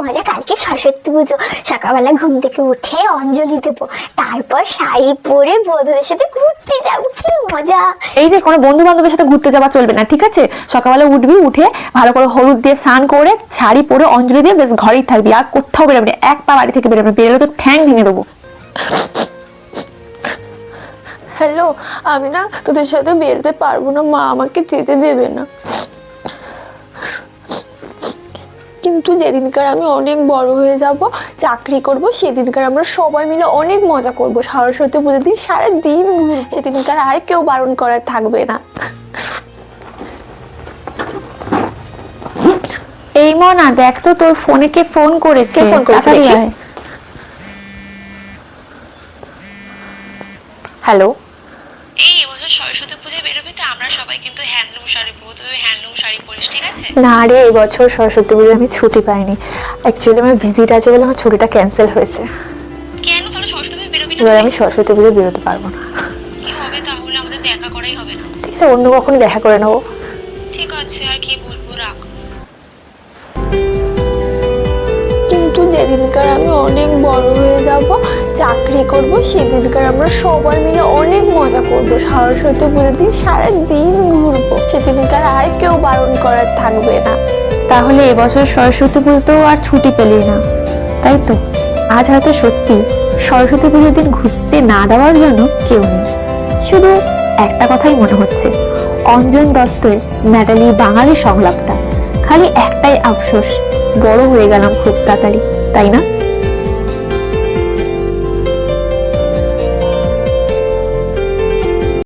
মজা, কালকে সরস্বতী পুজো, সকালবেলা ঘুম থেকে উঠে অঞ্জলি দেবো, তারপর শাড়ি পরে বন্ধুদের সাথে ঘুরতে যাবো, কি মজা। এই যে কোনো বন্ধু বান্ধবের সাথে ঘুরতে যাওয়া চলবে না, ঠিক আছে? সকালবেলা উঠবি, উঠে ভালো করে হলুদ দিয়ে স্নান করে শাড়ি পরে অঞ্জলি দিয়ে বেশ ঘরেই থাকবি, আর কোথাও বেরোবি না, এক পা বাড়ি থেকে বেরোবি, বেরোলে তো ঠ্যাং ভেঙে দেবো। হ্যালো, আমি না তোদের সাথে বেরোতে পারবো না, মা আমাকে যেতে দেবে না। কিন্তু যেদিনকার আমি অনেক বড় হয়ে যাব, চাকরি করব, সেদিনকার আমরা সবাই মিলে অনেক মজা করব, সরস্বতী পুজোর দিন সারা দিন ঘুরবো, সেদিনকার আর কেউ বারণ করার থাকবে না। এই মনা, দেখ তো তোর ফোনে কে ফোন করেছে। কে ফোন করেছে দেখি। হ্যালো, এই এবছর সরস্বতী পুজোয় বেরোবি তো? আমরা সবাই কিন্তু হ্যান্ডলুম শাড়ি পরবো, তুই হ্যান্ডলুম শাড়ি পরিস, ঠিক আছে? না রে, এবছর সরস্বতী পুজো আমি ছুটি পাইনি, অ্যাকচুয়ালি আমার ভিজিট আছে বলে আমার ছুটিটা ক্যান্সেল হয়েছে। কেন তাহলে সরস্বতী পুজোয় বেরোবি না? এবার আমি সরস্বতী পুজো বেরোতে পারবো না। কি হবে তাহলে? আমাদের দেখা করাই হবে না। ঠিক আছে, অন্য কখনো দেখা করে নেবো। ঠিক আছে, আর কি বলবো, রাখ। কিন্তু যেদিনকার আমি অনেক বড় হয়ে যাব, চাকরি করব, সেদিনকার আমরা সবাই মিলে অনেক মজা করব, সরস্বতী পুজোর দিন সারা দিন ঘুরবো, সেদিনকার আর কেউ বারণ করার থাকবে না। তাহলে এবছর সরস্বতী পুজোতেও আর ছুটি পেলি না, তাই তো? আজ হয়তো সত্যি সরস্বতী পুজোর দিন ঘুরতে না দেওয়ার জন্য কেউ নেই। শুধু একটা কথাই মনে হচ্ছে, অঞ্জন দত্তের ন্যাটালি বাঙালি সংলাপটা। খালি একটাই আফসোস, বড় হয়ে গেলাম খুব তাড়াতাড়ি, তাই না?